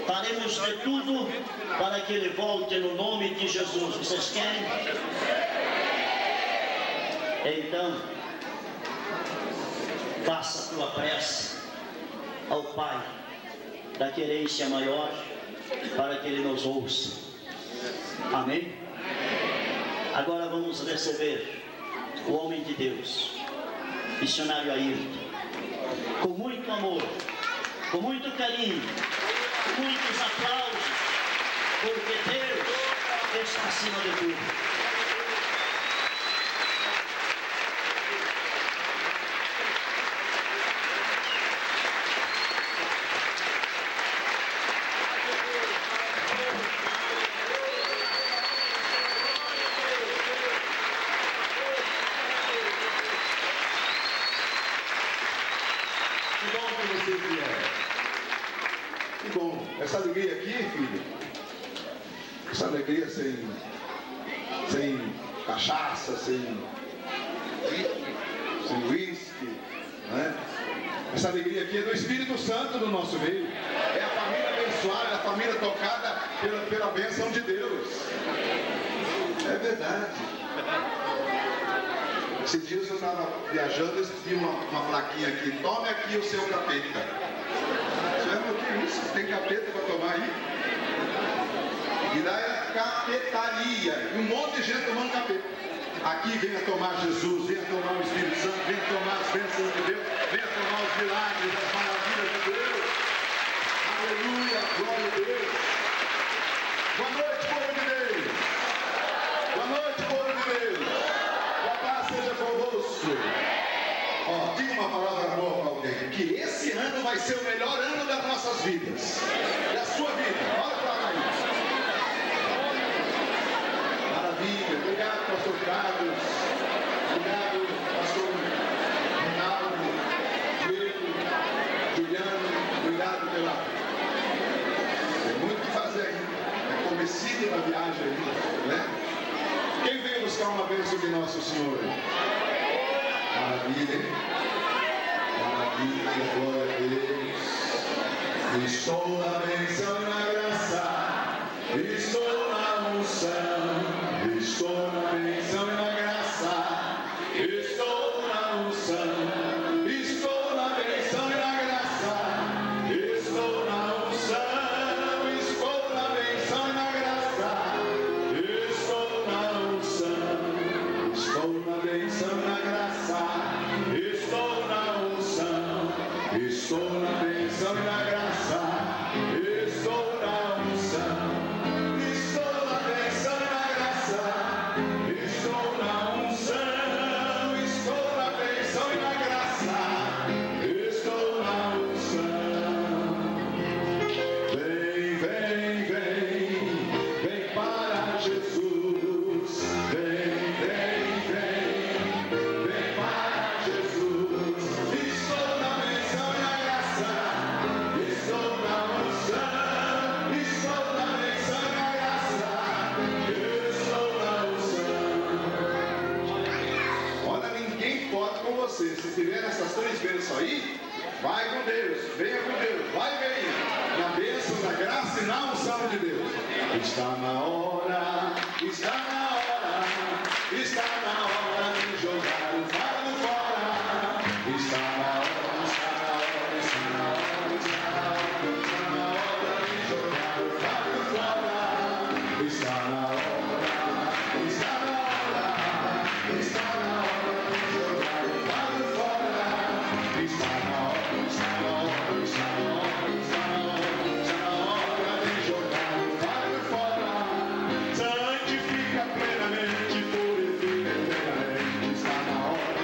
Faremos de tudo para que ele volte no nome de Jesus. Vocês querem? Então, faça a tua prece ao Pai da querência maior, para que Ele nos ouça. Amém? Agora vamos receber o homem de Deus, missionário Ayrton, com muito amor, com muito carinho, com muitos aplausos, porque Deus está acima de tudo. Que bom, essa alegria aqui, filho, essa alegria sem cachaça, sem uísque, né? Essa alegria aqui é do Espírito Santo no nosso meio. É a família abençoada, é a família tocada pela bênção de Deus. É verdade. Esses dias eu estava viajando e vi uma plaquinha aqui: tome aqui o seu capeta. O que é isso? Tem capeta para tomar aí? E lá era capetaria. E um monte de gente tomando capeta. Aqui venha tomar Jesus, venha tomar o Espírito Santo, venha tomar as bênçãos de Deus, venha tomar os milagres, as maravilhas de Deus. Aleluia, glória a Deus. Boa noite, povo de Deus. Boa noite, povo de Deus. Que a paz seja convosco. Ó, diga uma palavra boa para alguém: que esse ano vai ser o melhor ano das nossas vidas, da sua vida. Olha para cá aí. Maravilha. Obrigado, pastor Carlos. Obrigado, pastor Ronaldo, Diego, Juliano. Obrigado pela... Tem muito o que fazer ainda. É comecinho da viagem ainda, né? Quem veio buscar uma bênção de Nosso Senhor? Maravilha, hein? Maravilha, glória a Deus. Estou na bênção e na graça, estou na unção, estou na bênção e na graça, estou na unção, estou na bênção e na graça, estou na unção, estou na bênção e na graça, estou na unção, estou na bênção e na graça, estou na unção, estou na bênção e na graça, estou na unção, estou na bênção e na graça, estou na unção, estou na bênção e na graça, estou na unção. Vem, vem, vem, vem para Jesus, vem, vem, vem, vem para Jesus. Estou na bênção e na graça, estou na unção, estou na bênção e na graça, estou na unção. Olha, ninguém pode com você. Se tiver essas três bênçãos aí, vai com Deus, venha com Deus, vai e venha. Na bênção, na graça e na unção de Deus. Está na hora, está na hora, está na hora de jogar o fardo fora. Está na hora, está na hora, está na hora, está na hora, está na hora de jogar o fardo fora. Está na hora, está na hora, está na hora de jogar o fardo fora. Está na hora, está na hora, está na hora, está na hora, está na hora de jogar o fardo fora. Santifica plenamente, purifica plenamente. Está na hora.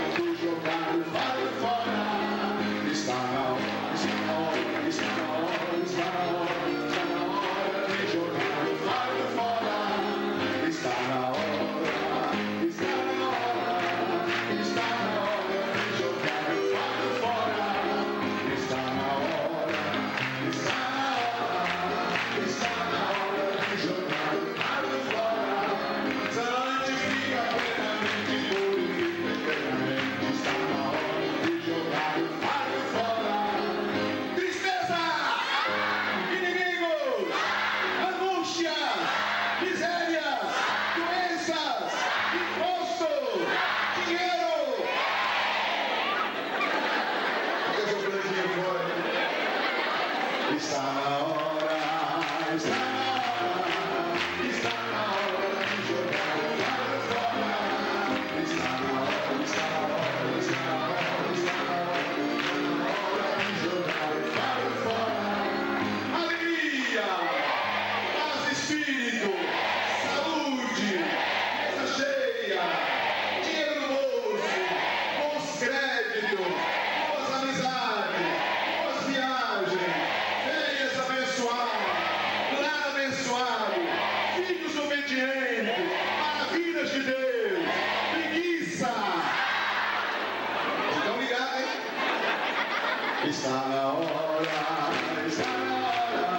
na hora, está na hora, está na hora de jogar o fardo fora. Está na hora, está na hora, está na hora, está na hora de jogar o fardo fora. Alegria, paz, espírito, saúde, mesa cheia, dinheiro no bolso, bons créditos, boas amizades, boas viagens, férias abençoadas, lar abençoado, filhos obedientes, maravilhas de Deus, preguiça. Estão ligados, hein? Está na hora, está na hora,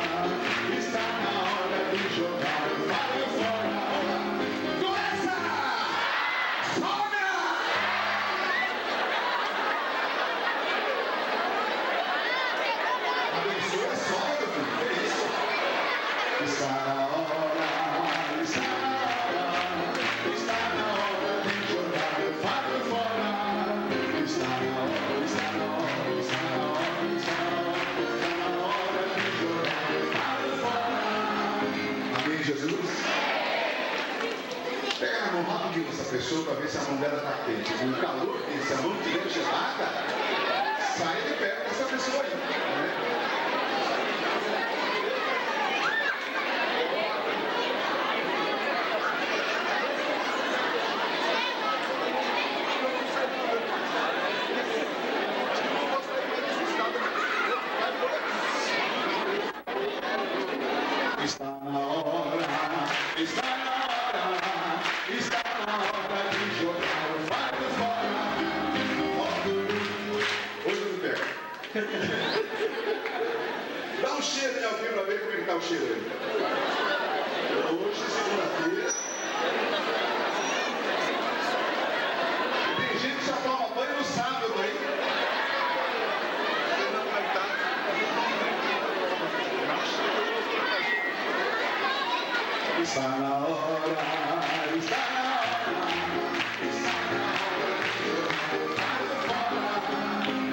está na hora de jogar o fardo fora. Começa! Sogra! Abençoa a sogra, filho. Que isso? Está na hora, está na hora, está na hora de jogar o fardo fora. Está na hora, está na hora, está na hora, está na hora de jogar o fardo fora. Amém, Jesus? Pega na mão rapidinho essa pessoa para ver se a mão dela está quente. Com o calor, se a mão estiver gelada, saia de perto dessa pessoa aí. Né? Está na hora, está na hora, está na hora de jogar o fardo fora. Hoje eu pego. Dá um cheiro em alguém para ver como é que está o cheiro aí. Hoje, segunda-feira. Tem gente que já toma banho no sábado aí. Está na hora, está na hora, está na hora de jogar o fardo fora.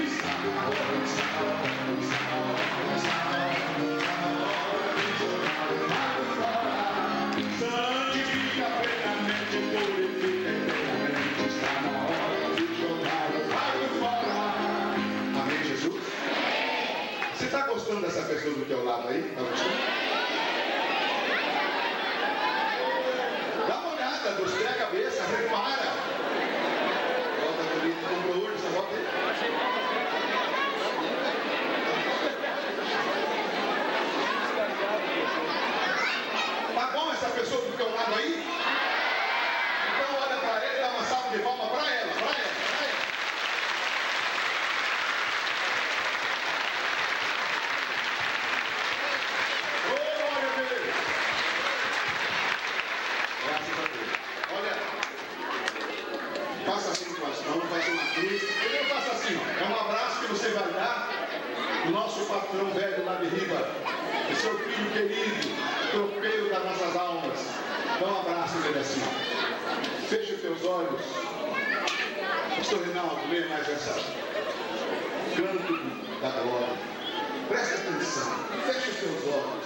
Está na hora, está na hora, está na hora, está na hora de jogar o fardo fora. Santifica plenamente, purifica eternamente. Está na hora de jogar o fardo fora. Amém, Jesus? Você está gostando dessa pessoa do teu lado aí? Está gostando? Gostei a cabeça, repara. Volta bonito, comprou hoje, essa volta aí. Tá bom essa pessoa do teu lado aí? Então olha para ele e dá uma salva de palmas para ela, para ela, para ela. Oh, glória a Deus. Graças a Deus. Olha, faça assim com as mãos, faça uma cruz. Eu faço assim, ó. É um abraço que você vai dar do nosso patrão velho lá de Riba, do seu filho querido, tropeiro das nossas almas. Dá um abraço nele assim, ó. Feche os teus olhos. Pastor Reinaldo, leia mais essa canto da glória. Preste atenção. Feche os teus olhos.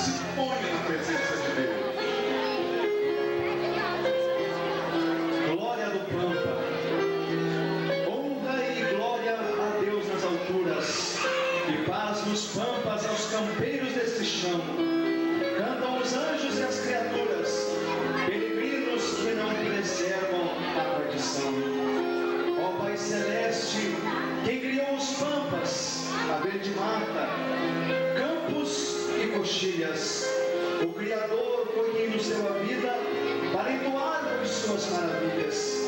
Se ponha na presença de Deus. Glória do Pampa, honra e glória a Deus nas alturas, e paz nos pampas aos campeiros deste chão. Cantam os anjos e as criaturas, peregrinos que não preservam a tradição. Ó Pai Celeste, quem criou os pampas, a verde mata, campos e coxilhas, o Criador foi quem nos deu a vida para entoar as suas maravilhas.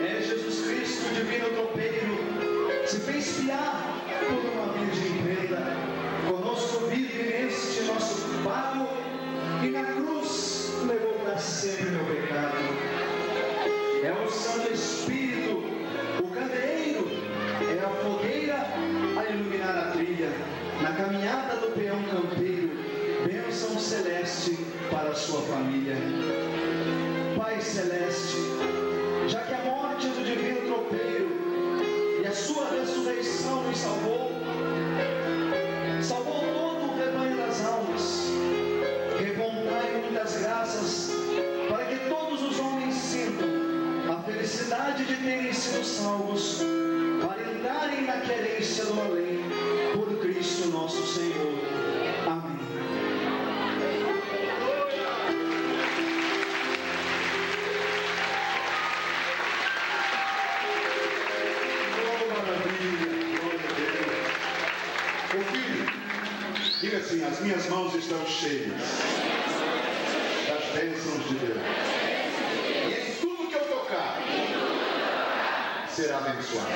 É Jesus Cristo, divino tropeiro, se fez fiar por uma virgem preta, conosco vive neste nosso pago, e na cruz levou para sempre meu pecado. É o Santo Espírito, o candeeiro, é a fogueira a iluminar a trilha, na caminhada do peão campeiro, bênção celeste para a sua família. Pai Celeste, já que a morte do divino tropeiro e a sua ressurreição nos salvou todo o salvos para entrarem na querência do além, por Cristo nosso Senhor. Amém. Diga assim: as minhas mãos estão cheias das bênçãos de Deus. E em tudo que eu tocar, será abençoado.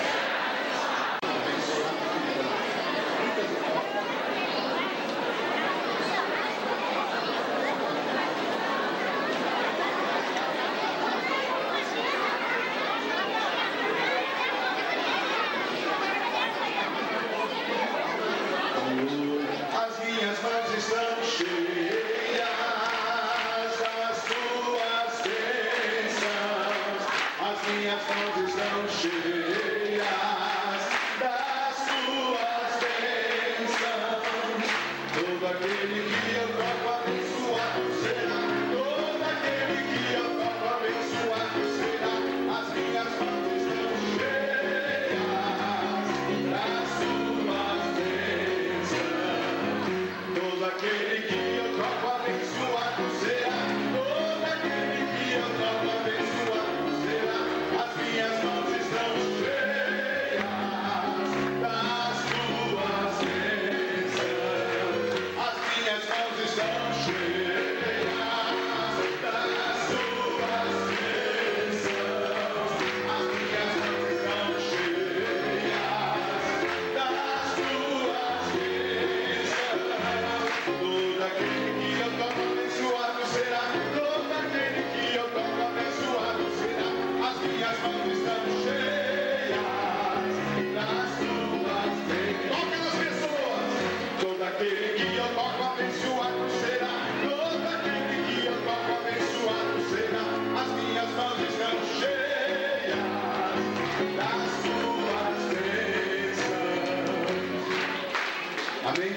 Amém?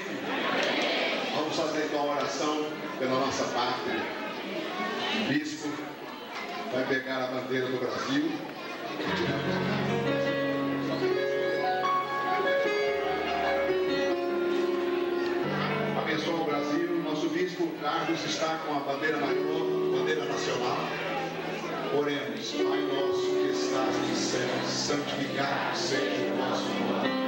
Vamos fazer então a oração pela nossa pátria. O bispo vai pegar a bandeira do Brasil. Abençoa o Brasil. Nosso bispo Carlos está com a bandeira maior, bandeira nacional. Oremos. Pai nosso que estás nos céus, santificado seja o nosso nome.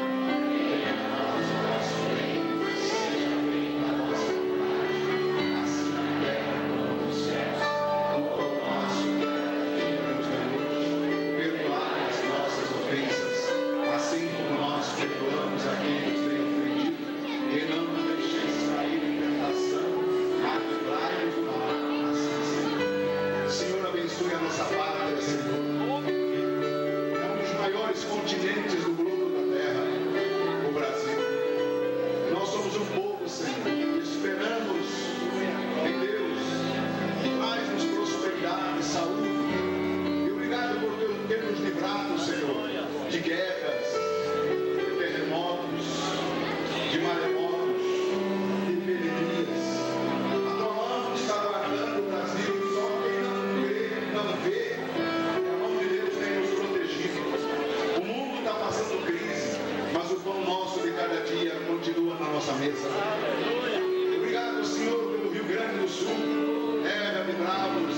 Obrigado, Senhor, pelo Rio Grande do Sul, terra de bravos,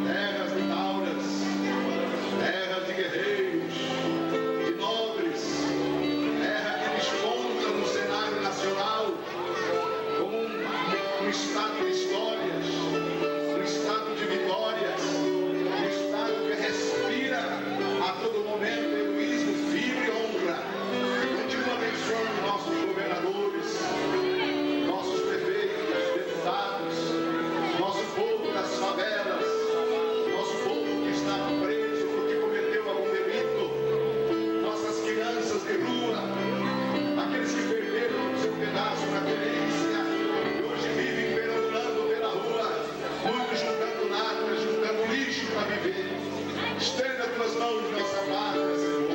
terras de tauras, terras de guerreiros, de nobres, terra que desponta no cenário nacional como um estado de histórias, um estado de vitórias, um estado que respira a todo momento heroísmo, fibra e honra. Continua abençoando nossos governadores, nossos prefeitos, deputados, nosso povo das favelas, nosso povo que está preso porque cometeu algum delito, nossas crianças de rua, aqueles que perderam o seu pedaço na violência e hoje vivem perambulando pela rua, muitos juntando nada, juntando lixo para viver. Estenda tuas mãos de nossa pátria, Senhor.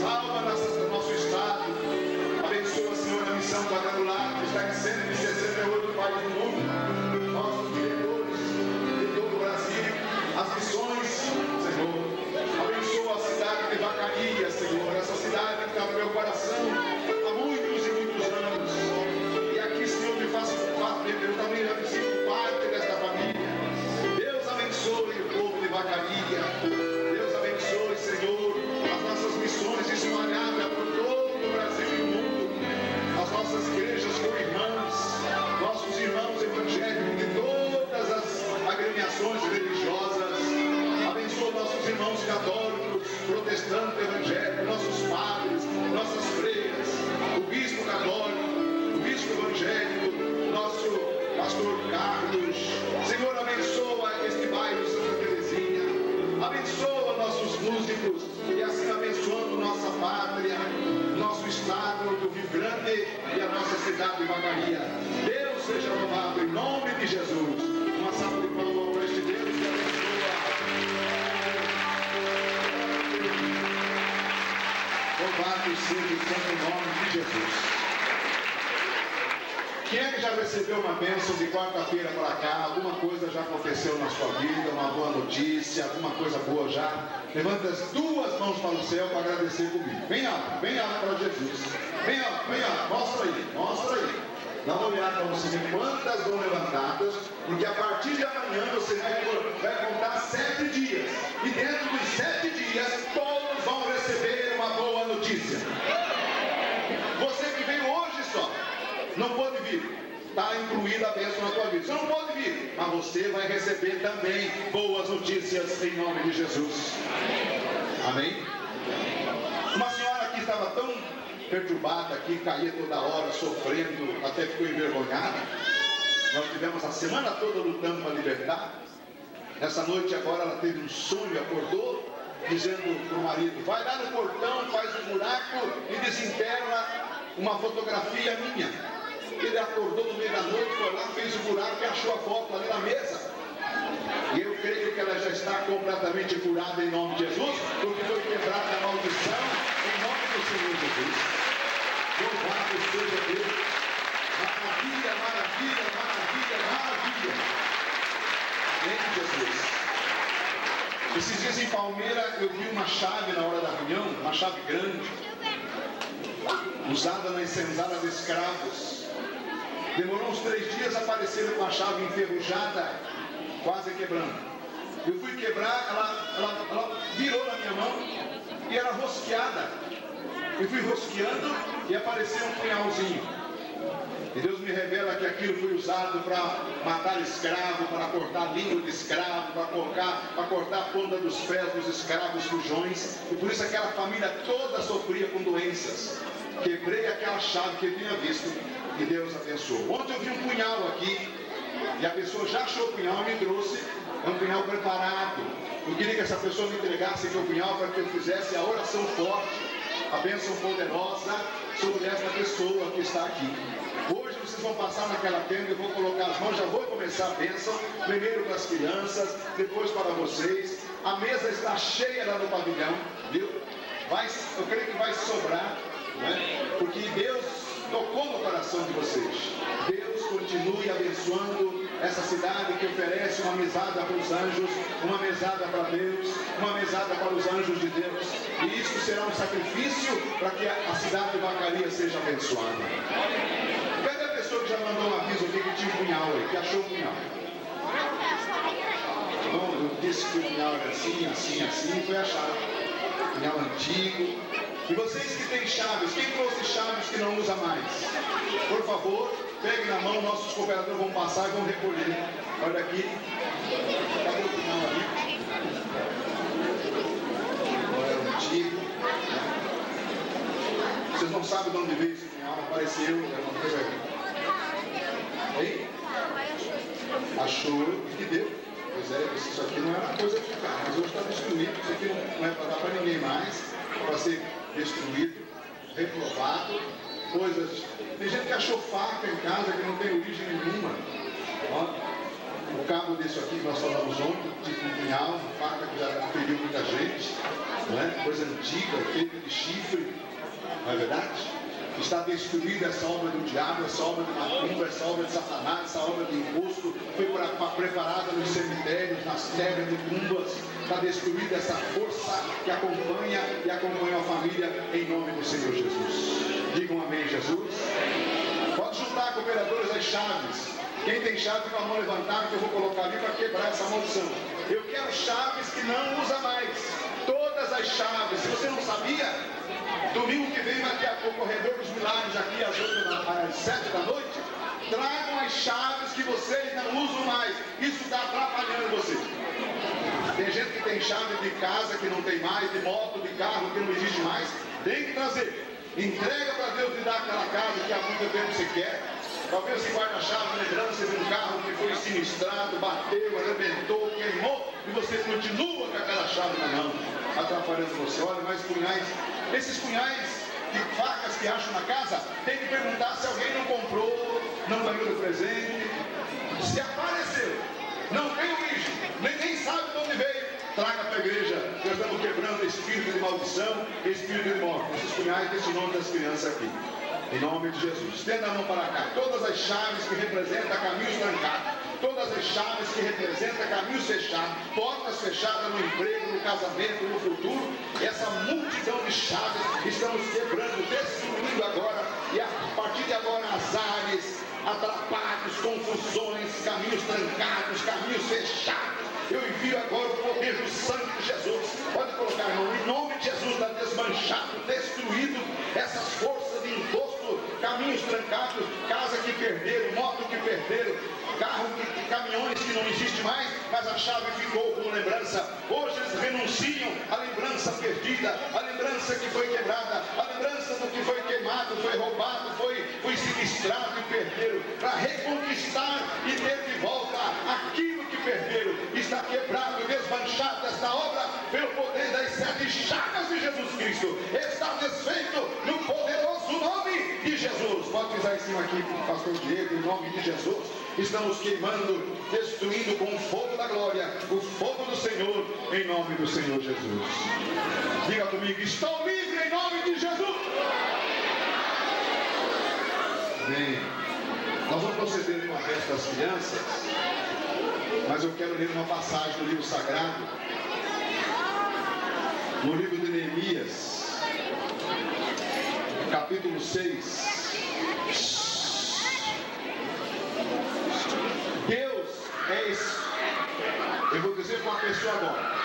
Salva nosso estado. Abençoa, Senhor, a missão quadrangular que está em 168 países do mundo. Nossos diretores de todo o Brasil, as missões, Senhor. Abençoa a cidade de há muitos e muitos anos. E aqui, Senhor, me faça parte, eu também já me sinto parte desta família. Deus abençoe o povo de Vacaria. Deus abençoe, Senhor, as nossas missões espalhadas por todo o Brasil e o mundo. As nossas igrejas co-irmãs, nossos irmãos evangélicos de todas as agremiações religiosas. Abençoa nossos irmãos católicos, protestantes, evangélicos, nossos padres, nossas freiras, o bispo católico, o bispo evangélico, nosso pastor Carlos. Senhor, abençoa este bairro Santa Teresinha. Abençoa nossos músicos e assim abençoando nossa pátria, nosso estado do Rio Grande e a nossa cidade de Vacaria. Deus seja louvado em nome de Jesus. Uma salva de palmas para este Deus que abençoa. Louvado seja o santo nome de Jesus. Quem é que já recebeu uma bênção de quarta-feira para cá? Alguma coisa já aconteceu na sua vida, uma boa notícia, alguma coisa boa já? Levanta as duas mãos para o céu para agradecer comigo. Bem alto para Jesus. Bem alto, mostra aí. Dá uma olhada para você ver quantas vão levantadas, porque a partir de amanhã você vai contar 7 dias. E dentro dos 7 dias, todos vão receber uma boa notícia. Você que veio hoje só, não pode vir, está incluída a bênção na tua vida. Você não pode vir, mas você vai receber também boas notícias em nome de Jesus. Amém? Uma senhora que estava tão perturbada aqui, caía toda hora, sofrendo, até ficou envergonhada. Nós tivemos a semana toda lutando para libertar. Essa noite agora ela teve um sonho, acordou, dizendo para o marido: vai lá no portão, faz um buraco e desenterra uma fotografia minha. Ele acordou no meio da noite, foi lá, fez o buraco e achou a foto ali na mesa. E eu creio que ela já está completamente curada em nome de Jesus, porque foi quebrada a maldição em nome do Senhor Jesus. Louvado seja Deus. Maravilha, maravilha, maravilha, maravilha. Amém, Jesus. Esses dias em Palmeira eu vi uma chave na hora da reunião, uma chave grande, usada na senzala de escravos. Demorou uns 3 dias, apareceram com a chave enferrujada, quase quebrando. Eu fui quebrar, ela virou na minha mão e era rosqueada. Eu fui rosqueando e apareceu um punhalzinho. E Deus me revela que aquilo foi usado para matar escravo, para cortar a língua de escravo, para cortar a ponta dos pés dos escravos fujões. E por isso aquela família toda sofria com doenças. Quebrei aquela chave que eu tinha visto e Deus abençoou. Ontem eu vi um punhal aqui e a pessoa já achou o punhal e me trouxe. É um punhal preparado. Eu queria que essa pessoa me entregasse meu punhal para que eu fizesse a oração forte, a bênção poderosa sobre esta pessoa que está aqui. Hoje vocês vão passar naquela tenda, eu vou colocar as mãos, já vou começar a bênção, primeiro para as crianças, depois para vocês. A mesa está cheia lá no pavilhão, viu? Eu creio que vai sobrar, né? Porque Deus tocou no coração de vocês. Deus continue abençoando essa cidade que oferece uma mesada para os anjos, uma mesada para Deus, uma mesada para os anjos de Deus. E isso será um sacrifício para que a cidade de Vacaria seja abençoada. Cadê a pessoa que já mandou um aviso aqui que tinha um punhal aí, que achou um punhal? Bom, eu disse que o punhal era assim, assim, assim, foi achado. Punhal antigo. E vocês que têm chaves, quem trouxe chaves que não usa mais? Por favor, pegue na mão, nossos cooperadores vão passar e vão recolher. Olha aqui. Cadê o punhal ali? Agora é antigo. Vocês não sabem de onde veio esse punhal, apareceu, é uma coisa aqui. Hein? Achou e que deu. Pois é, isso aqui não é uma coisa de ficar, mas hoje está destruído, isso aqui não é para dar para ninguém mais, para ser destruído, reprovado, coisas. Tem gente que achou faca em casa que não tem origem nenhuma. Ó, o cabo desse aqui que nós falamos ontem, tipo um punhal, uma faca que já feriu muita gente, não é? Coisa antiga, feita de chifre, não é verdade? Está destruída essa obra do diabo, essa obra de macumba, essa obra de Satanás, essa obra de imposto. Foi preparada nos cemitérios, nas terras de tumbas. Está destruída essa força que acompanha e acompanha a família, em nome do Senhor Jesus. Digam amém, Jesus. Pode juntar, cooperadores, as chaves. Quem tem chave com a mão levantada, que eu vou colocar ali para quebrar essa maldição. Eu quero chaves que não usa mais. Todas as chaves. Se você não sabia, domingo que vem vai ter o corredor dos milagres aqui às 7 da noite. Tragam as chaves que vocês não usam mais. Isso está atrapalhando você. Tem gente que tem chave de casa que não tem mais, de moto, de carro que não existe mais. Tem que trazer. Entrega para Deus e dá aquela casa que há muito tempo você quer. Talvez você guarde a chave, lembrança de um carro que foi sinistrado, bateu, arrebentou, queimou, e você continua com aquela chave na mão, atrapalhando você. Olha, mais punhais. Esses punhais de facas que acham na casa, tem que perguntar se alguém não comprou, não ganhou de presente. Se apareceu, não tem origem, nem sabe de onde veio, traga para a igreja. Nós estamos quebrando espírito de maldição, espírito de morte. Esses punhais desse nome das crianças aqui. Em nome de Jesus. Estenda a mão para cá. Todas as chaves que representam caminhos trancados. Todas as chaves que representam caminhos fechados. Portas fechadas no emprego, no casamento, no futuro. Essa multidão de chaves estamos quebrando, destruindo agora. E a partir de agora, azares, atrapalhos, confusões, caminhos trancados, caminhos fechados. Eu envio agora o poder do sangue de Jesus. Pode colocar, irmão, em nome de Jesus, está desmanchado, destruído essas forças de imposto, caminhos trancados, casa que perderam, moto que perderam, carro, caminhões que não existe mais, mas a chave ficou como lembrança. Hoje eles renunciam à lembrança perdida, à lembrança que foi quebrada, à lembrança do que foi queimado, foi roubado, foi sinistrado e perderam, para reconquistar e ter de volta aquilo que perderam. Está quebrado, desmanchado esta obra pelo poder das 7 chagas de Jesus Cristo. Está desfeito no poderoso nome de Jesus. Pode pisar em cima aqui, pastor Diego, em nome de Jesus. Estamos queimando, destruindo com o fogo da glória, o fogo do Senhor, em nome do Senhor Jesus. Diga comigo, estou livre em nome de Jesus. Amém. Nós vamos proceder com a festa das crianças, mas eu quero ler uma passagem do livro sagrado, no livro de Neemias, capítulo 6. Deus é esse. Eu vou dizer para uma pessoa agora.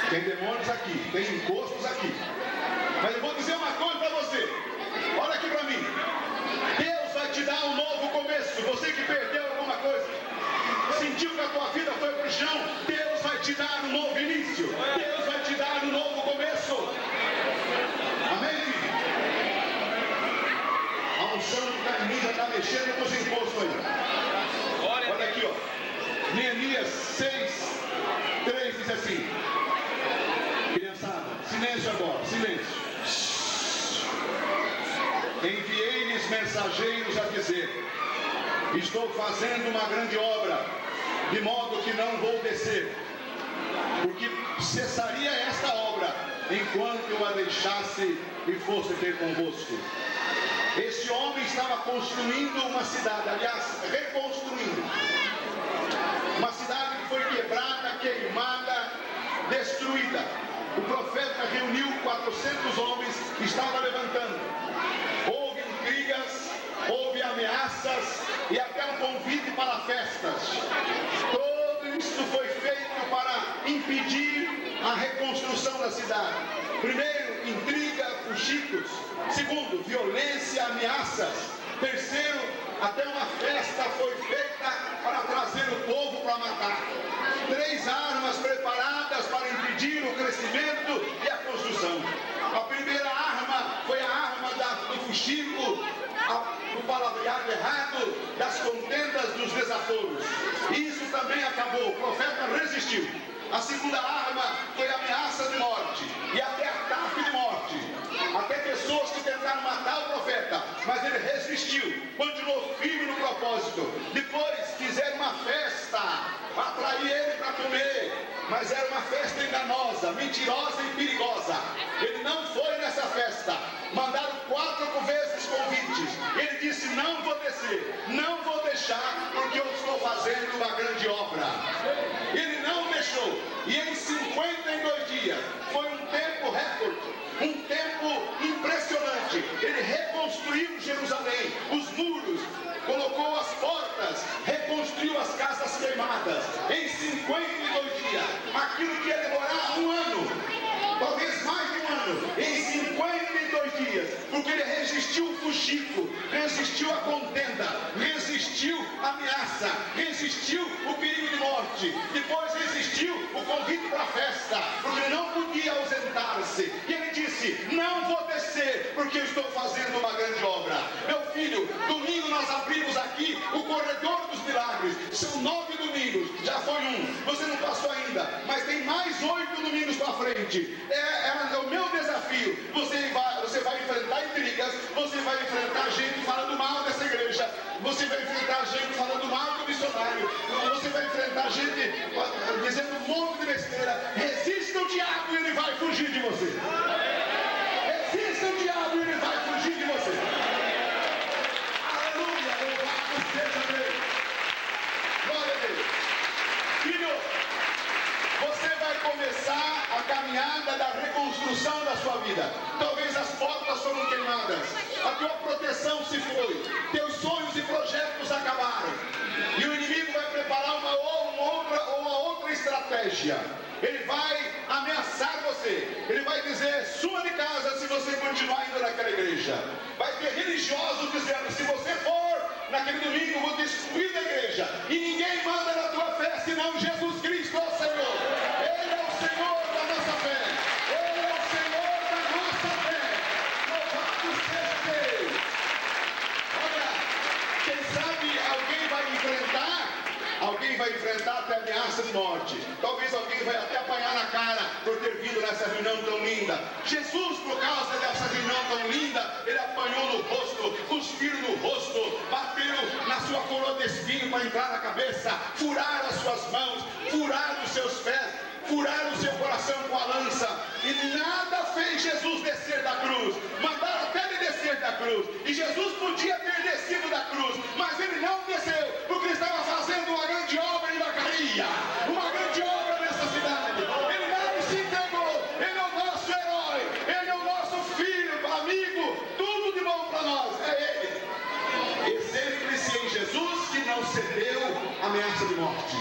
Tem demônios aqui, tem encostos aqui. Mas eu vou dizer uma coisa para você. Olha aqui para mim. Deus vai te dar um novo começo. Você que perdeu alguma coisa, sentiu que a tua vida foi para o chão, Deus vai te dar um novo início. Deus vai te dar um novo começo. Amém, filho? A unção que está em mim já está mexendo nos encostos aí. Olha aqui, ó. Neemias 6, 3 diz assim. Criançada, silêncio agora, silêncio. Enviei-lhes mensageiros a dizer: estou fazendo uma grande obra, de modo que não vou descer, porque cessaria esta obra enquanto eu a deixasse e fosse ter convosco. Esse homem estava construindo uma cidade, aliás, reconstruindo uma cidade que foi quebrada, queimada, destruída. O profeta reuniu 400 homens e estava levantando. Houve intrigas, houve ameaças e até um convite para festas. Tudo isso foi feito para impedir a reconstrução da cidade. Primeiro, intriga, fuxicos. Segundo, violência, ameaças. Terceiro, até uma festa foi feita para trazer o povo para matar. 3 armas preparadas para impedir o crescimento e a construção. A primeira arma foi a arma do fuxico, do palavreado errado, das contendas, dos desaforos. Isso também acabou, o profeta resistiu. A segunda arma foi a ameaça de morte e até ataque de morte. Até pessoas que tentaram matar o profeta, mas ele resistiu, continuou firme no propósito. Depois fizeram uma festa, atrair ele para comer, mas era uma festa enganosa, mentirosa e perigosa. Ele não foi nessa festa. Mandaram 4 descer, não vou deixar, porque eu estou fazendo uma grande obra. Ele não deixou, e em 52 dias, foi um tempo recorde, um tempo impressionante. Ele reconstruiu Jerusalém, os muros, colocou as portas, reconstruiu as casas queimadas. Em 52 dias, aquilo que ia demorar um ano, talvez mais de um ano, em 52 dias, porque ele resistiu o fuxico, resistiu a contenda, resistiu a ameaça, resistiu o perigo de morte, depois resistiu o convite para a festa, porque ele não podia ausentar-se, e ele disse: não vou descer, porque eu estou fazendo uma grande obra. Meu filho, domingo nós abrimos aqui o corredor dos milagres, são 9 domingos, já foi um, você não passou ainda, mas tem mais 8 domingos para frente. É o meu desafio. Você vai enfrentar intrigas, você vai enfrentar gente falando mal dessa igreja, você vai enfrentar gente falando mal do missionário, você vai enfrentar gente dizendo um monte de besteira. Resista o diabo e ele vai fugir de você. Resista o diabo e ele vai fugir de você. Aleluia, louvado seja Deus. Glória a Deus. Filho, você vai começar a caminhada da reconstrução da sua vida. Talvez as portas foram queimadas, a tua proteção se foi, teus sonhos e projetos acabaram, e o inimigo vai preparar uma outra estratégia. Ele vai ameaçar você, ele vai dizer: suma de casa se você continuar indo naquela igreja. Vai ter religiosos dizendo: se você for naquele domingo, eu vou destruir a igreja, e ninguém manda na tua fé senão Jesus Cristo, ó Senhor. Ele é o Senhor da nossa fé, Ele é o Senhor da nossa fé. Louvado seja Deus. Olha, quem sabe alguém vai enfrentar até ameaça de morte. Talvez alguém vai até apanhar na cara por ter vindo nessa reunião tão linda. Jesus, por causa dessa reunião tão linda, ele apanhou no rosto, cuspiram no rosto, bateram na sua coroa de espinho para entrar na cabeça, furaram as suas mãos, furaram os seus pés, furaram o seu coração com a lança, e nada fez Jesus descer da cruz. Mandaram até ele descer da cruz, e Jesus podia ter descido da cruz, mas ele não desceu, porque ele estava fazendo uma grande obra em Vacaria, uma grande obra nessa cidade. Ele não se entregou, ele é o nosso herói, ele é o nosso filho, amigo, tudo de bom para nós, é ele. Exemplo-se em Jesus, que não cedeu à ameaça de morte.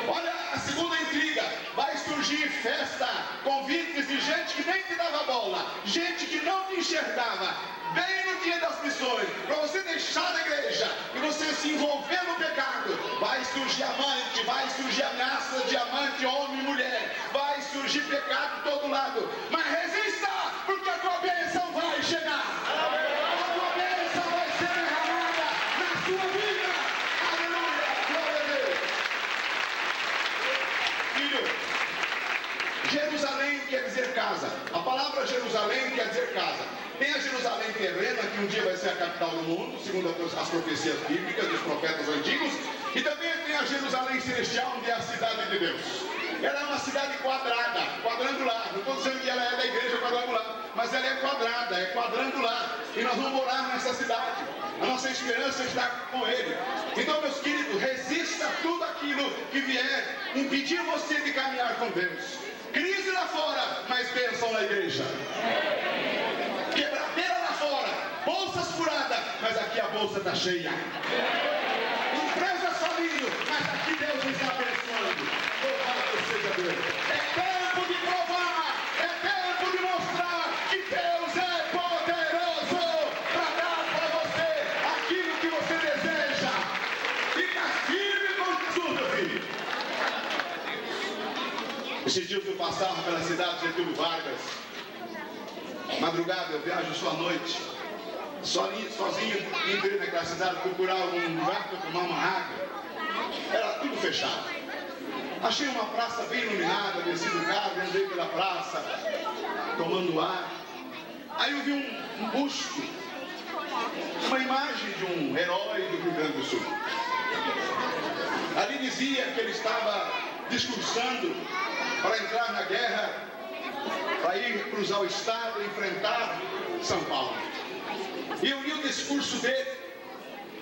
Olha a segunda intriga: vai surgir festa, convites de gente que nem te dava bola, gente que não te enxergava, bem no dia das missões, para você deixar a igreja e você se envolver no pecado. Vai surgir amante, vai surgir ameaça de amante, homem e mulher, vai surgir pecado de todo lado, mas resista, porque a tua bênção vai chegar, a tua bênção vai ser derramada na sua vida. Aleluia, glória a Deus. Filho, Jerusalém quer dizer casa. A palavra Jerusalém quer dizer casa. Tem a Jerusalém terrena, que um dia vai ser a capital do mundo, segundo as profecias bíblicas dos profetas antigos. E também tem a Jerusalém celestial, onde é a cidade de Deus. Ela é uma cidade quadrada, quadrangular. Não estou dizendo que ela é da igreja quadrangular, mas ela é quadrada, é quadrangular. E nós vamos morar nessa cidade. A nossa esperança está com Ele. Então, meus queridos, resista a tudo aquilo que vier impedir você de caminhar com Deus. Crise lá fora, mas bênção na igreja. Quebradeira lá fora, bolsas furadas, mas aqui a bolsa está cheia. Empresas falindo, mas aqui Deus está abençoando. Louvado seja Deus. É tempo de provar, é tempo de mostrar que Deus é poderoso para dar para você aquilo que você deseja. Fica firme com Jesus, meu filho. Esses dias eu passava pela cidade de Getúlio Vargas. Madrugada, eu viajo só à noite, sozinho, entrei naquela cidade procurar algum lugar para tomar uma água. Era tudo fechado. Achei uma praça bem iluminada, desci do carro, andei pela praça, tomando ar. Aí eu vi um busto, uma imagem de um herói do Rio Grande do Sul. Ali dizia que ele estava discursando para entrar na guerra, para ir cruzar o estado e enfrentar São Paulo. E eu li o discurso dele,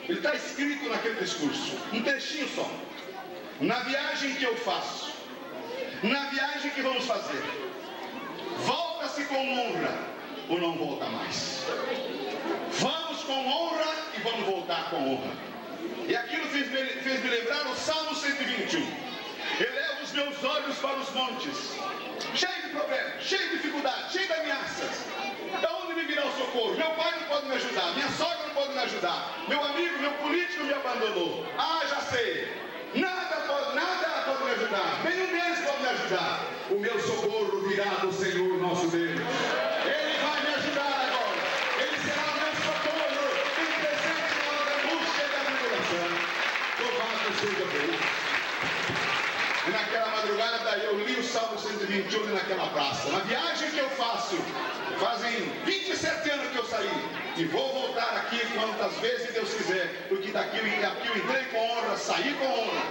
Ele está escrito naquele discurso, um trechinho só. Na viagem que eu faço, na viagem que vamos fazer, volta-se com honra ou não volta mais? Vamos com honra e vamos voltar com honra. E aquilo fez me lembrar o Salmo 121. Elevo os meus olhos para os montes, cheio de problemas, cheio de dificuldades, cheio de ameaças. Da onde me virá o socorro? Meu pai não pode me ajudar, minha sogra não pode me ajudar, meu amigo, meu político me abandonou. Ah, já sei, nada pode me ajudar, nenhum deles pode me ajudar. O meu socorro virá do Senhor nosso Deus. Ele vai me ajudar agora, Ele será o meu socorro em presente na hora da angústia e da tribulação. Louvado seja Deus. E naquela madrugada eu li o Salmo 121 naquela praça. Na viagem que eu faço, fazem 27 anos que eu saí, e vou voltar aqui quantas vezes Deus quiser, porque daqui eu entrei com honra, saí com honra.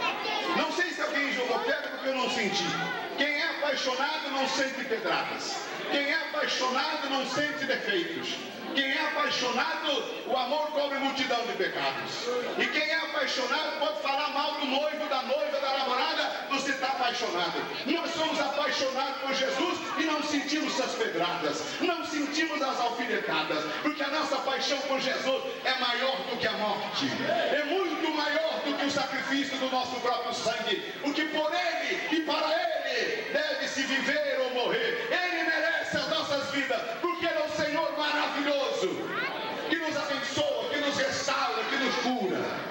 Não sei se alguém jogou pedra porque eu não senti. Quem é apaixonado não sente pedradas. Quem é apaixonado não sente defeitos. Quem é apaixonado, o amor cobre multidão de pecados. E quem é apaixonado pode falar mal do noivo, da noiva, da namorada. Você está apaixonado. Nós somos apaixonados por Jesus e não sentimos as pedradas, não sentimos as alfinetadas, porque a nossa paixão por Jesus é maior do que a morte, é muito maior do que o sacrifício do nosso próprio sangue, porque por Ele e para Ele deve-se viver ou morrer. Ele merece as nossas vidas, porque Ele é um Senhor maravilhoso, que nos abençoa, que nos restaura, que nos cura.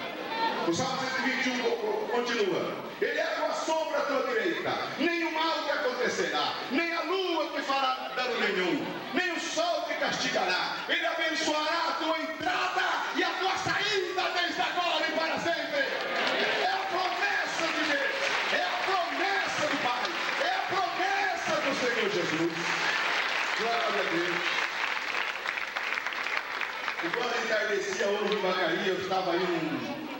O Salmo 121 continua: Ele é a tua sombra à tua direita, nem o mal te acontecerá, nem a lua te fará dano nenhum, nem o sol te castigará. Ele abençoará a tua entrada e a tua saída desde agora e para sempre. É a promessa de Deus, é a promessa do Pai, é a promessa do Senhor Jesus. Glória a Deus. E quando entardecia hoje em Vacaria, eu estava aí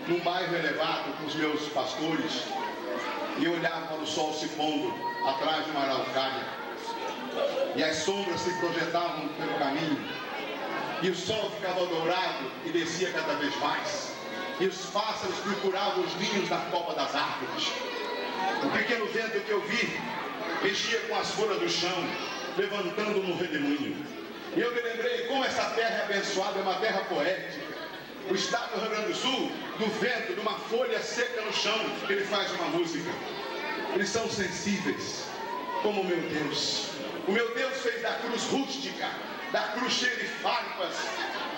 num bairro elevado com os meus pastores, e eu olhava para o sol se pondo atrás de uma araucária, e as sombras se projetavam pelo caminho, e o sol ficava dourado e descia cada vez mais, e os pássaros procuravam os ninhos na copa das árvores. O pequeno vento que eu vi mexia com as folhas do chão, levantando um redemoinho. E eu me lembrei como essa terra é abençoada, é uma terra poética. O estado do Rio Grande do Sul, do vento, de uma folha seca no chão, ele faz uma música. Eles são sensíveis, como o meu Deus. O meu Deus fez da cruz rústica, da cruz cheia de farpas,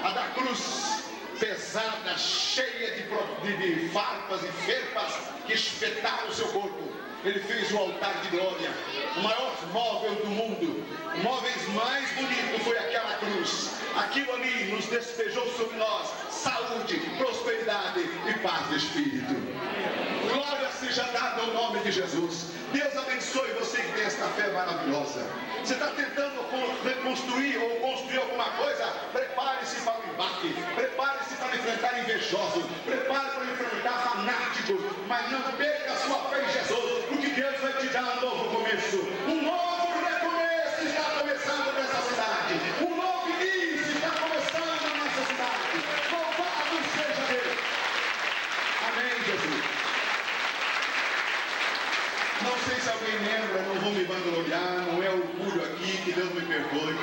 a da cruz pesada, cheia de farpas e ferpas que espetaram o seu corpo. Ele fez o altar de glória, o maior móvel do mundo. O móvel mais bonito foi aquela cruz. Aquilo ali nos despejou sobre nós saúde, prosperidade e paz de espírito. Glória seja dada ao nome de Jesus. Deus abençoe você que tem esta fé maravilhosa. Você está tentando reconstruir ou construir alguma coisa? Prepare-se para o embate, prepare-se para enfrentar invejosos, prepare-se para enfrentar fanáticos, mas não perca a sua fé em Jesus, porque Deus vai te dar um novo começo. Um novo recomeço está começando nessa cidade. Um novo início está começando nessa cidade. Louvado seja Deus. Amém, Jesus. Não sei se alguém lembra, não vou me vangloriar, não é orgulho aqui, que Deus me perdoe.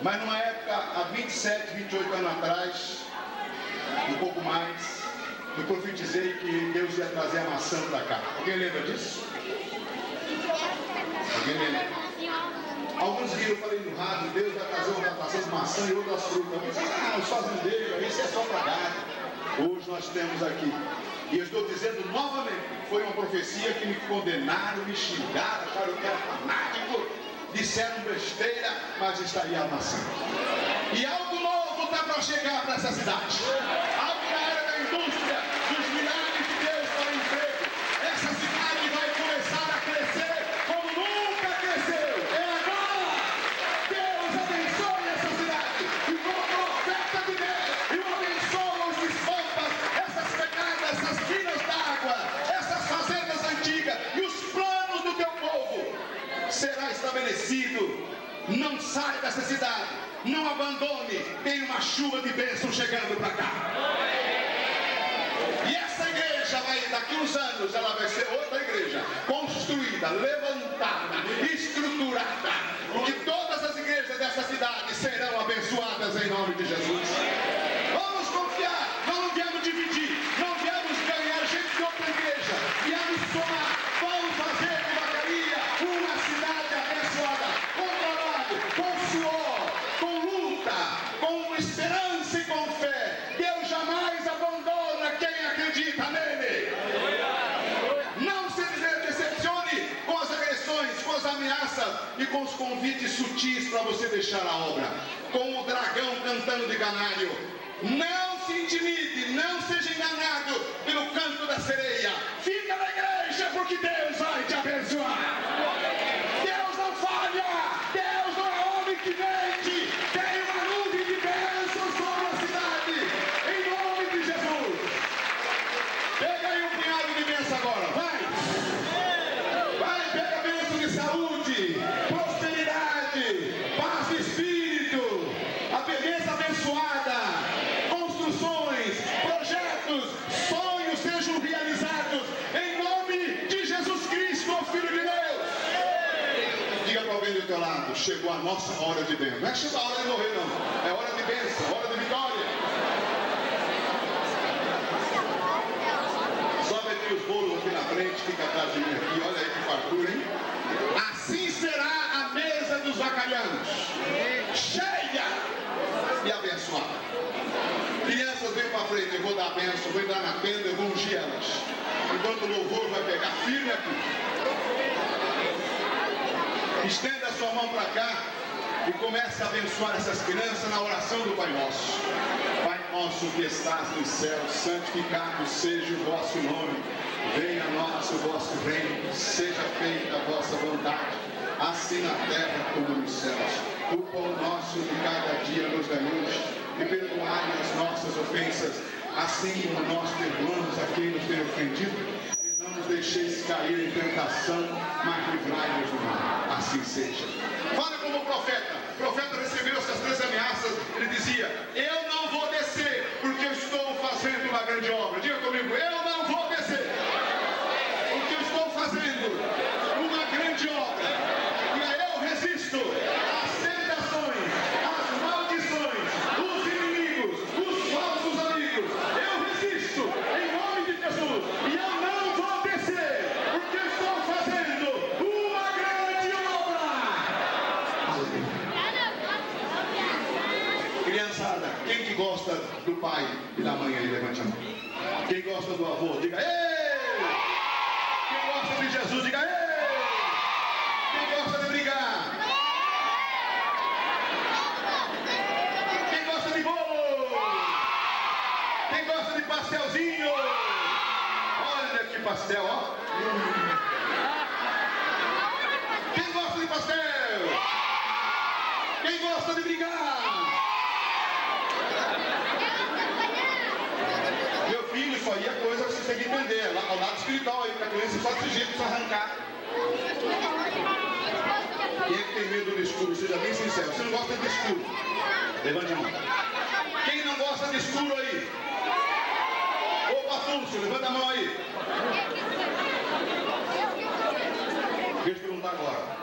Mas numa época, há 27, 28 anos atrás, um pouco mais, eu profetizei que Deus ia trazer a maçã para cá. Alguém lembra disso? Alguém lembra? Alguns viram, eu falei no rádio, Deus vai trazer uma plantação de maçã e outras frutas. Eu disse, os fazendeiros, isso é só para gado. Hoje nós temos aqui. E eu estou dizendo novamente, foi uma profecia que me condenaram, me xingaram, acharam que era fanático, disseram besteira, mas está aí a maçã. E algo novo está para chegar para essa cidade. Algo na área da indústria, dos milagres de Deus para o emprego. Essa cidade vai começar a crescer como nunca cresceu. É agora! Deus abençoe essa cidade. E como profeta de Deus, eu abençoo os estampas, essas pegadas, essas minas d'água, essas fazendas antigas e os planos do teu povo. Será estabelecido. Não saia dessa cidade, não abandone, tem uma chuva de bênção chegando para cá. uns anos ela vai ser outra igreja, construída, levantada, estruturada, que todas as igrejas dessa cidade serão abençoadas em nome de Jesus. Vamos confiar, não viemos dividir, não viemos ganhar gente de outra igreja, viemos somar. Vamos fazer de Vacaria uma cidade abençoada, com trabalho, com suor, com luta, com esperança e com fé. Deus jamais abandona quem acredita nele. Não se decepcione com as agressões, com as ameaças e com os convites sutis para você deixar a obra. Com o dragão cantando de canário. Não se intimide, não seja enganado pelo canto da sereia. Fica na igreja porque Deus vai te abençoar. Deus não falha, Deus não é homem que mente. Tem uma nuvem de bênçãos sobre a cidade, em nome de Jesus. Pega aí um punhado de bênção agora, vai. Vai, pega a bênção de saúde, prosperidade, paz de espírito, a bênção abençoada, construções, projetos, sonhos sejam realizados, em nome de Jesus Cristo, o Filho de Deus. Diga para alguém do teu lado, chegou a nossa hora de bênção. Não é que chegou a hora de morrer, não. É hora de bênção, hora de vitória. Sobe aqui os bolos aqui na frente, fica atrás de mim aqui. Olha aí que fartura, hein? Assim será a mesa dos vacalhanos, cheia e abençoada. Crianças, vem para frente, eu vou dar a bênção, vou entrar na tenda, eu vou ungir elas. Enquanto o louvor vai pegar firme aqui. Estenda a sua mão para cá e comece a abençoar essas crianças na oração do Pai Nosso. Pai nosso que estás nos céus, santificado seja o vosso nome. Venha a nós o vosso reino, seja feita a vossa vontade, assim na terra como nos céus. O pão nosso de cada dia nos dai hoje, e perdoai as nossas ofensas, assim como nós perdoamos a quem nos tem ofendido. E não nos deixeis cair em tentação, mas livrai-nos do mal. Assim seja. Fale como o profeta. O profeta recebeu essas 3 ameaças. Ele dizia: eu não vou descer, porque eu estou fazendo uma grande obra. Diga comigo: eu não vou descer, porque eu estou fazendo uma grande obra. E aí eu resisto às tentações, às maldições, os inimigos, os falsos amigos. Eu resisto em nome de Jesus. E eu não vou descer, porque eu estou fazendo uma grande obra. Criançada, quem que gosta do pai e da mãe aí, levante a mão. Quem gosta do avô, diga ei! Quem gosta de Jesus, diga ei! Quem gosta de brigar? Quem gosta de bolo? Quem gosta de pastelzinho? Olha que pastel, ó. Quem gosta de pastel? Quem gosta de brigar? Meu filho, isso aí é coisa que você tem que entender. Lá, ao lado espiritual aí, para a criança só desse jeito, só arrancar. Quem é que tem medo do escuro? Seja bem sincero. Você não gosta de escuro? Levante a mão. Quem não gosta de escuro aí? Ô Afonso, levanta a mão aí. Deixa eu perguntar agora.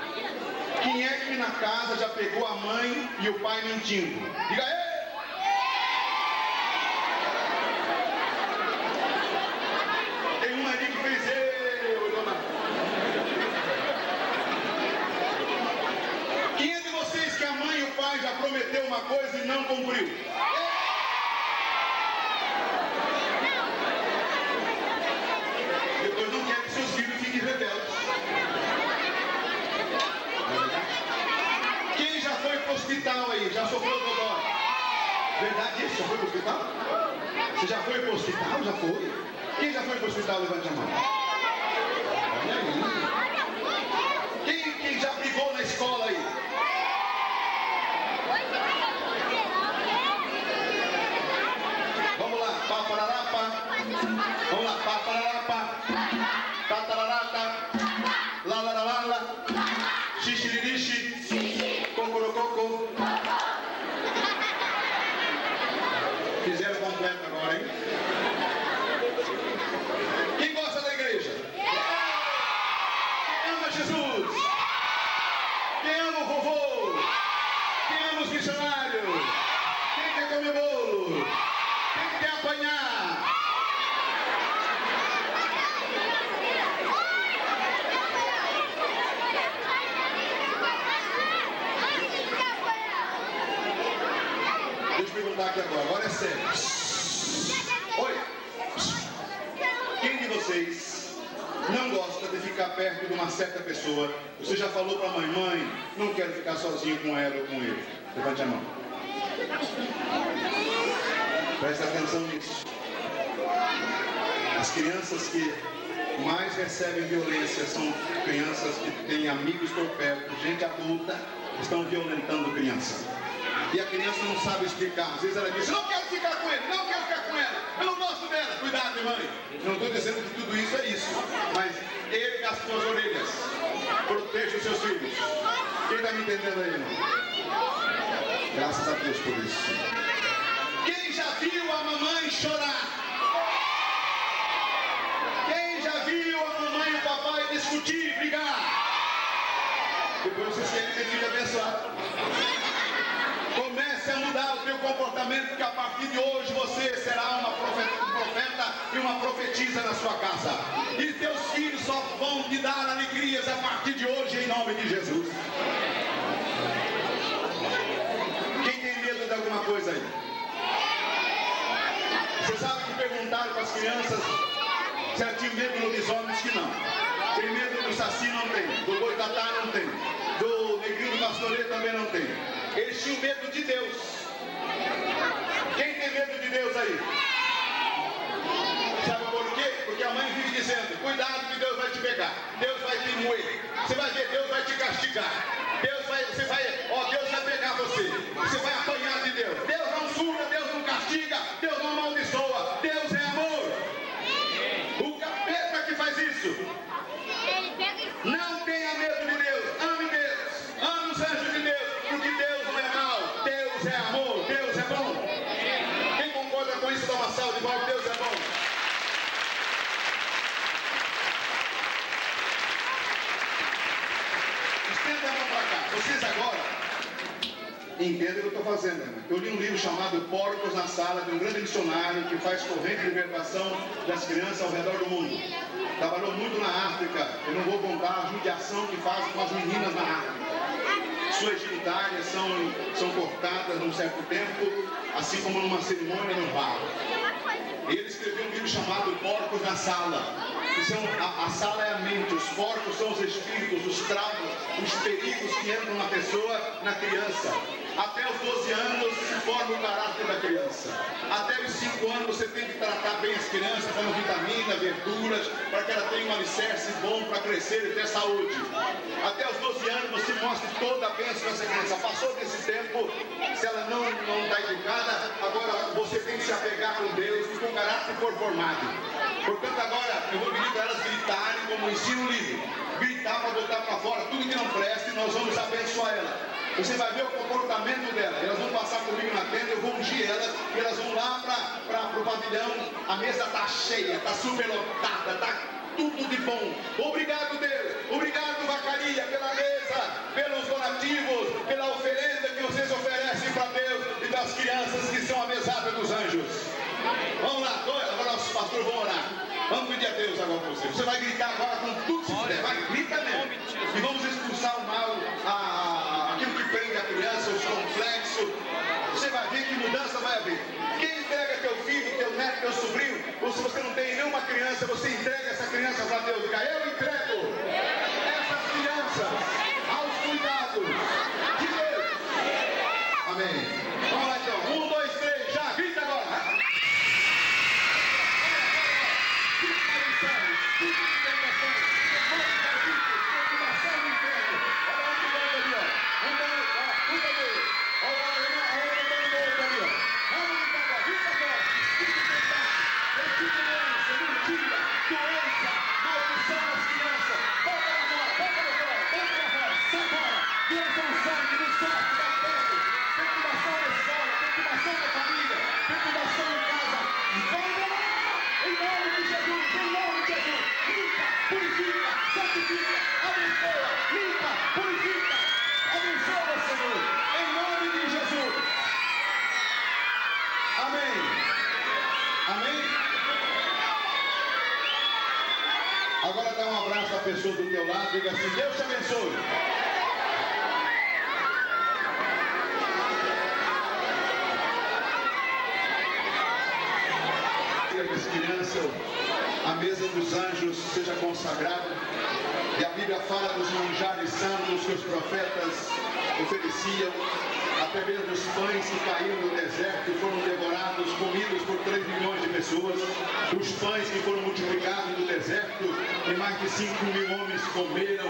Quem é que na casa já pegou a mãe e o pai mentindo? Diga aí. Tem uma ali que fez eu, dona. Quem é de vocês que a mãe e o pai já prometeu uma coisa e não cumpriu? Depois não quer que seus filhos fiquem rebeldes. Quem já foi para o hospital aí? Já sofreu dodói? Verdade isso? Já foi para o hospital? Você já foi para o hospital? Já foi? Quem já foi para o hospital? Levante a mão. Olha aí. Quem já brigou na escola aí? Vamos lá. Pá, parará, pá. Vamos lá. Pá, parará, pá. Tá, tarará, tá. Lá, lá, lá, lá, lá. Xixi, cocorococo. Fizeram completo agora, hein? Quem gosta da vocês não gosta de ficar perto de uma certa pessoa? Você já falou para a mãe, não quero ficar sozinho com ela ou com ele? Levante a mão. Presta atenção nisso. As crianças que mais recebem violência são crianças que têm amigos por perto, gente adulta, estão violentando criança. E a criança não sabe explicar. Às vezes ela diz, não quero ficar com ele, não quero ficar com ela, eu não gosto dela. Cuidado, mãe. Não estou dizendo que tudo isso é isso, mas ele com as suas orelhas. Proteja os seus filhos. Quem está me entendendo aí, irmão? Graças a Deus por isso. Quem já viu a mamãe chorar? Quem já viu a mamãe e o papai discutir, brigar? Depois vocês querem ter filho abençoado. Comece a mudar o teu comportamento, porque a partir de hoje você será um profeta e uma profetisa na sua casa. E teus filhos só vão te dar alegrias a partir de hoje, em nome de Jesus. Quem tem medo de alguma coisa aí? Você sabe que perguntaram para as crianças se ela tinha medo do lobisomem? Diz que não. Tem medo do saci? Não tem. Do boitatá? Não tem. Do negrinho do pastoreiro? Também não tem. Eles tinham medo de Deus. Quem tem medo de Deus aí? Sabe por quê? Porque a mãe vive dizendo, cuidado que Deus vai te pegar. Deus vai te moer. Você vai ver, Deus vai te castigar. Deus vai pegar você. Você vai apanhar de Deus. Deus não surra, Deus não castiga, Deus não amaldiçoa. Deus é amor. O capeta que faz isso. Não tenha medo de Deus. Ame Deus. Ame os anjos de Deus. Porque Deus não é mau. Deus é amor. Deus é bom. Quem concorda com isso, dá uma salva de palmas. Deus é bom. Estenda a mão para cá. Vocês agora entendem o que eu estou fazendo, né? Eu li um livro chamado Porcos na Sala, de um grande missionário que faz corrente de libertação das crianças ao redor do mundo. Trabalhou muito na África. Eu não vou contar a judiação que fazem com as meninas na África. Suas genitárias são cortadas num certo tempo, assim como numa cerimônia no bar. Ele escreveu um livro chamado Porcos na Sala. A sala é a mente, os porcos são os espíritos, os traumas, os perigos que entram na pessoa, na criança. Até os 12 anos se forma o caráter da criança. Até os 5 anos você tem que tratar bem as crianças, dando vitamina, verduras, para que ela tenha um alicerce bom para crescer e ter saúde. Até os 12 anos você mostra toda a bênção para essa criança. Passou desse tempo, se ela não está educada, agora você tem que se apegar com Deus e com o caráter for formado. Portanto, agora eu vou pedir para elas gritarem como ensino livre. Gritar para botar para fora tudo que não presta e nós vamos abençoar ela. Você vai ver o comportamento dela. Elas vão passar comigo na tenda, eu vou ungir elas e elas vão lá para o pavilhão. A mesa está cheia, está super lotada, está tudo de bom. Obrigado, Deus. Obrigado, Vacaria, pela mesa, pelos donativos, pela oferenda que vocês oferecem para Deus e das crianças que são a mesada dos anjos. Vamos lá, agora os pastores vão orar. Vamos pedir a Deus agora para você. Você vai gritar agora com tudo que você puder. Vai, grita mesmo. E vamos expulsar o mal, aquilo que prende a criança, os complexos. Você vai ver que mudança vai haver. Quem entrega teu filho, teu neto, teu sobrinho, ou se você não tem nenhuma criança, você entrega essa criança para Deus. Diga, eu entrego essas crianças aos cuidados de Deus. Amém. Vamos lá então. 1, 2, 3, já. Grita agora. Agora dá um abraço à pessoa do teu lado e diga assim, Deus te abençoe. As crianças a mesa dos anjos seja consagrada. E a Bíblia fala dos manjares santos que os profetas ofereciam, até mesmo os pães que caíram no deserto e foram devorados, comidos por 3 milhões de pessoas, os pães que foram multiplicados no deserto e mais de 5 mil homens comeram.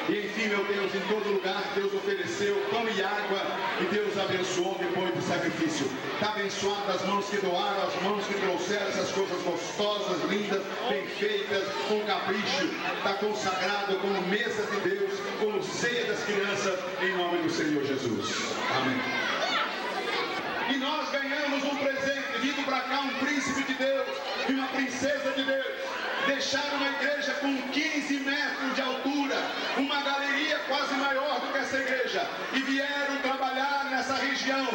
E enfim, meu Deus, em todo lugar Deus ofereceu pão e água e Deus abençoou depois do sacrifício. Está abençoado as mãos que doaram, as mãos que trouxeram essas coisas gostosas, lindas, bem feitas, com capricho. Está consagrado como mesa de Deus, como ceia das crianças, em nome do Senhor Jesus. Amém. E nós ganhamos um presente, vindo para cá um príncipe de Deus e uma princesa de Deus. Deixaram uma igreja com 15 metros de altura, uma galeria quase maior do que essa igreja, e vieram trabalhar nessa região.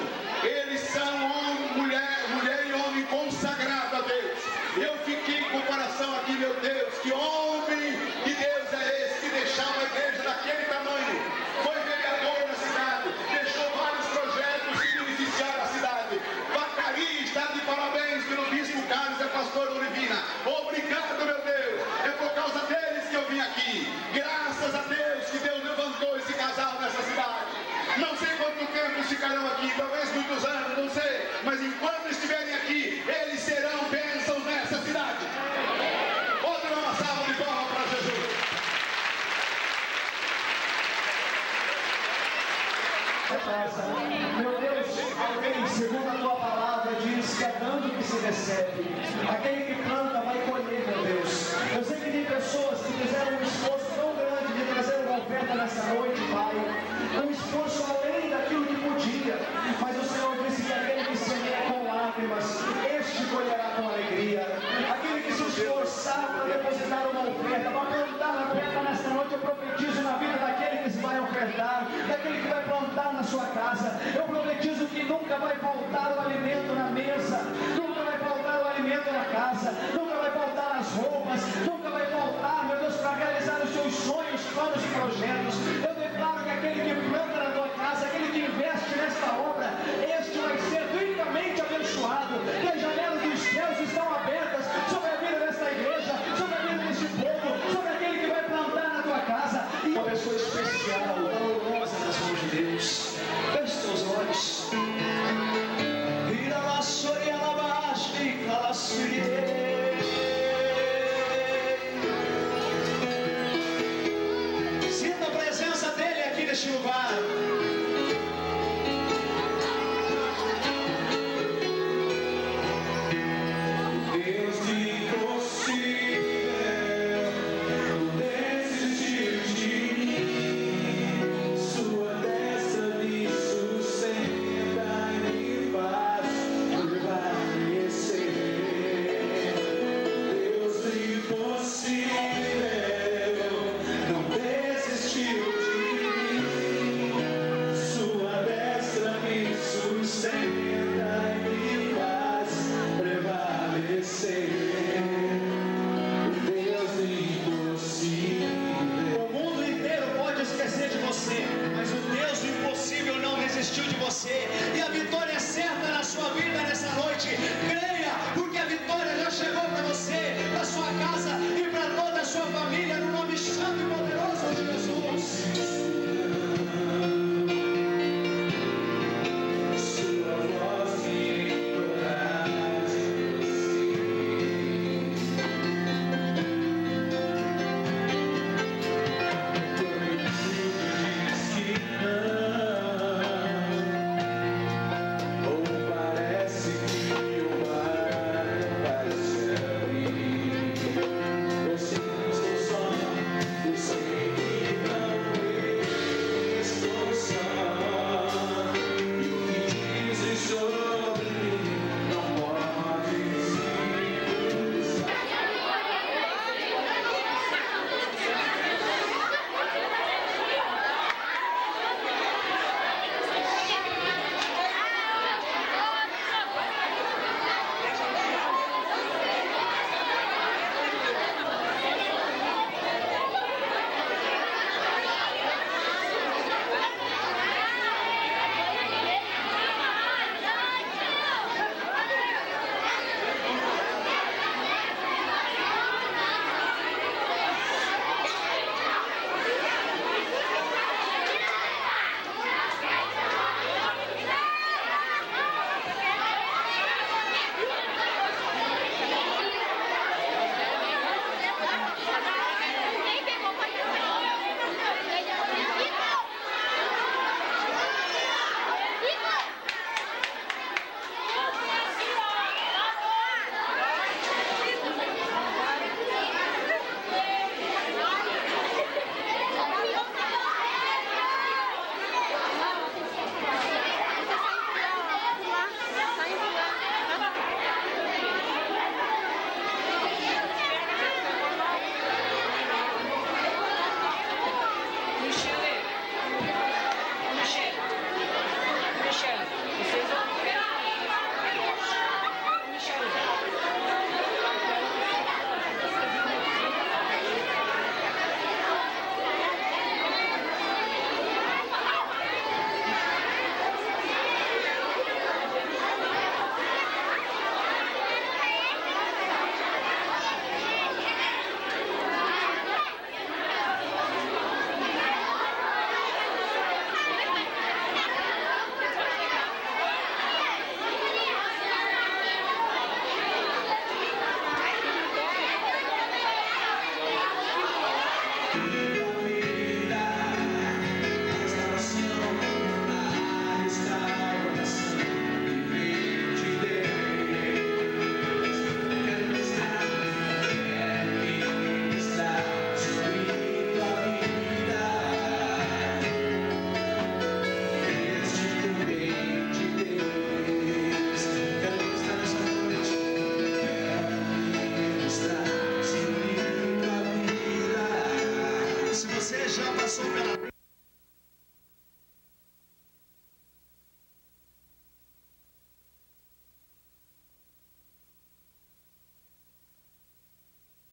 Eles são homem, mulher e homem consagrado a Deus. Eu fiquei com o coração aqui, meu Deus, que homem de Deus é esse que deixava a igreja daquele tamanho? Foi vereador na cidade, deixou vários projetos que beneficiaram a cidade. Vacaria está de parabéns pelo bispo Carlos e a pastora Olivina. Obrigado, meu Deus, é por causa deles que eu vim aqui. Graças a Deus que Deus levantou esse casal nessa cidade. Não sei quanto tempo ficarão aqui, talvez muitos anos, não sei, mas enquanto estiverem aqui, eles serão bênçãos nessa cidade. Outra uma salva de palmas para Jesus. Meu Deus, alguém, segundo a tua palavra, diz que é dando que se recebe. Aquele que planta vai colher, meu Deus. Eu sei que tem pessoas que fizeram um esforço tão grande de trazer uma oferta nessa noite, Pai. Um esforço além daquilo que podia. Mas o Senhor disse que aquele que semeia com lágrimas, este colherá com alegria. Aquele que se esforçar para depositar uma oferta, para plantar a oferta nesta noite, eu profetizo na vida daquele que vai ofertar, daquele que vai plantar na sua casa. Eu profetizo que nunca vai faltar o alimento na